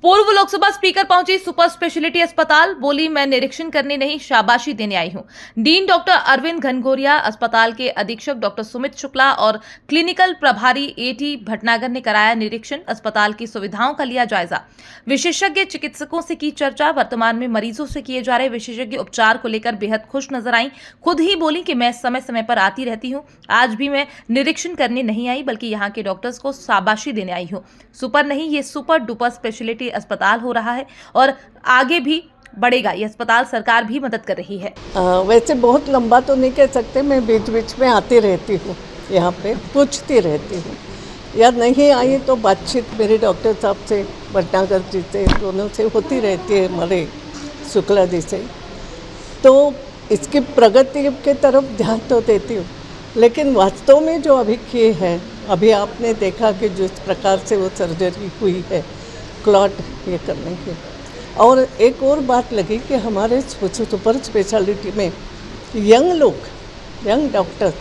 पूर्व लोकसभा स्पीकर पहुंची super speciality अस्पताल, बोली मैं निरीक्षण करने नहीं शाबाशी देने आई हूं। डीन डॉक्टर अरविंद घनघोरिया, अस्पताल के अधीक्षक डॉक्टर सुमित शुक्ला और क्लिनिकल प्रभारी एटी भटनागर ने कराया निरीक्षण। अस्पताल की सुविधाओं का लिया जायजा। विशेषज्ञ चिकित्सकों से की चर्चा। वर्तमान में मरीजों से किए जा रहे विशेषज्ञ उपचार को लेकर बेहद खुश नजर आई। खुद ही बोली कि मैं समय समय पर आती रहती हूँ। आज भी मैं निरीक्षण करने नहीं आई बल्कि यहाँ के डॉक्टर्स को शाबाशी देने आई हूँ। सुपर नहीं, ये सुपर डुपर स्पेशलिटी अस्पताल हो रहा है और आगे भी बढ़ेगा। ये अस्पताल सरकार भी मदद कर रही है। वैसे बहुत लंबा तो नहीं कह सकते, मैं बीच बीच में आती रहती हूँ, यहाँ पे पूछती रहती हूँ, या नहीं आई तो बातचीत मेरे डॉक्टर साहब से, भटनागर जी से, दोनों से होती रहती है, हमारे शुक्ला जी से। तो इसकी प्रगति के तरफ ध्यान तो देती हूँ, लेकिन वास्तव में जो अभी किए हैं, अभी आपने देखा कि जिस प्रकार से वो सर्जरी हुई है क्लॉट ये करने की, और एक और बात लगी कि हमारे सुपर स्पेशलिटी में यंग लोग, यंग डॉक्टर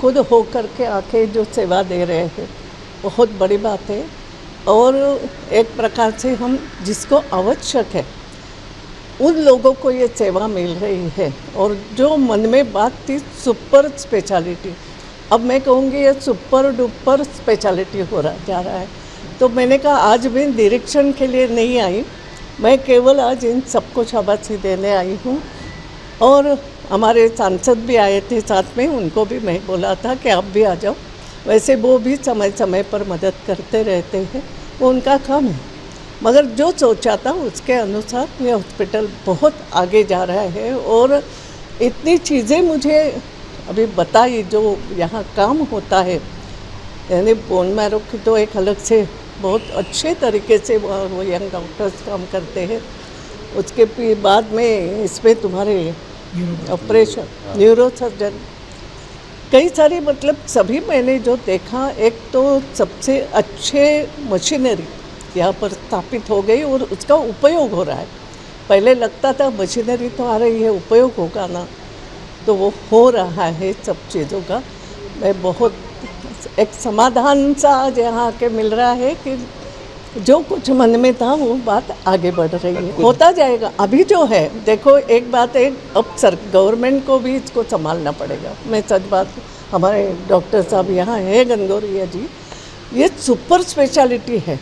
खुद होकर के आके जो सेवा दे रहे हैं, बहुत बड़ी बात है। और एक प्रकार से हम जिसको आवश्यक है उन लोगों को ये सेवा मिल रही है। और जो मन में बात थी सुपर स्पेशलिटी, अब मैं कहूँगी ये सुपर डुपर स्पेशलिटी हो रहा जा रहा है। तो मैंने कहा आज भी निरीक्षण के लिए नहीं आई, मैं केवल आज इन सबको शाबाशी देने आई हूँ। और हमारे सांसद भी आए थे साथ में, उनको भी मैं बोला था कि आप भी आ जाओ। वैसे वो भी समय समय पर मदद करते रहते हैं, वो उनका काम है, मगर जो सोचा था उसके अनुसार ये हॉस्पिटल बहुत आगे जा रहा है। और इतनी चीज़ें मुझे अभी बताई जो यहाँ काम होता है, यानी बोन मैरो की तो एक अलग से बहुत अच्छे तरीके से वो यंग डॉक्टर्स काम करते हैं। उसके बाद में इसमें तुम्हारे ऑपरेशन, न्यूरो सर्जन, कई सारी, मतलब सभी मैंने जो देखा, एक तो सबसे अच्छे मशीनरी यहाँ पर स्थापित हो गई और उसका उपयोग हो रहा है। पहले लगता था मशीनरी तो आ रही है, उपयोग होगा ना, तो वो हो रहा है सब चीज़ों का। मैं बहुत एक समाधान सा आज यहाँ के मिल रहा है कि जो कुछ मन में था वो बात आगे बढ़ रही है, होता जाएगा। अभी जो है देखो, एक बात है, अब गवर्नमेंट को भी इसको संभालना पड़ेगा। मैं सच बात, हमारे डॉक्टर साहब यहाँ है घनघोरिया जी, ये सुपर स्पेशलिटी है,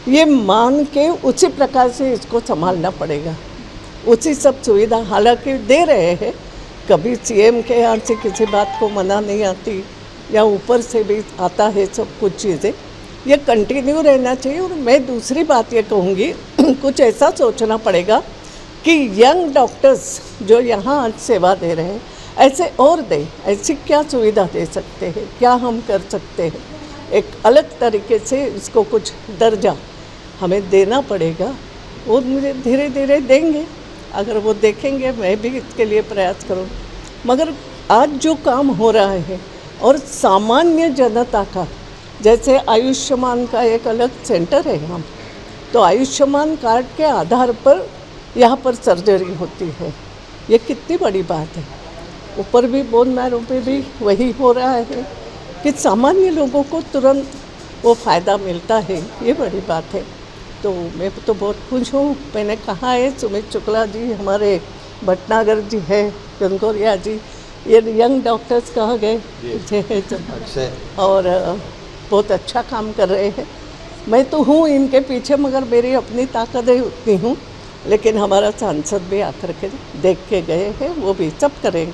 ये मान के उसी प्रकार से इसको संभालना पड़ेगा। उसी सब सुविधा हालांकि दे रहे हैं, कभी सीएम के यहाँ से किसी बात को मना नहीं आती, या ऊपर से भी आता है सब कुछ चीज़ें, ये कंटिन्यू रहना चाहिए। और मैं दूसरी बात ये कहूँगी, कुछ ऐसा सोचना पड़ेगा कि यंग डॉक्टर्स जो यहाँ आज सेवा दे रहे हैं, ऐसे और दें। ऐसी क्या सुविधा दे सकते हैं, क्या हम कर सकते हैं, एक अलग तरीके से इसको कुछ दर्जा हमें देना पड़ेगा। वो मुझे धीरे धीरे देंगे, अगर वो देखेंगे, मैं भी इसके लिए प्रयास करूँ। मगर आज जो काम हो रहा है और सामान्य जनता का, जैसे आयुष्मान का एक अलग सेंटर है यहाँ, तो आयुष्मान कार्ड के आधार पर यहाँ पर सर्जरी होती है, ये कितनी बड़ी बात है। ऊपर भी बोन मैरो पे भी वही हो रहा है कि सामान्य लोगों को तुरंत वो फ़ायदा मिलता है, ये बड़ी बात है। तो मैं तो बहुत खुश हूँ। मैंने कहा है, सुमित शुक्ला जी, हमारे भटनागर जी है, घनघोरिया जी, ये यंग डॉक्टर्स कहाँ गए और बहुत अच्छा काम कर रहे हैं। मैं तो हूँ इनके पीछे, मगर मेरी अपनी ताकत है उतनी हूँ, लेकिन हमारा सांसद भी आकर के देख के गए हैं, वो भी सब करेंगे।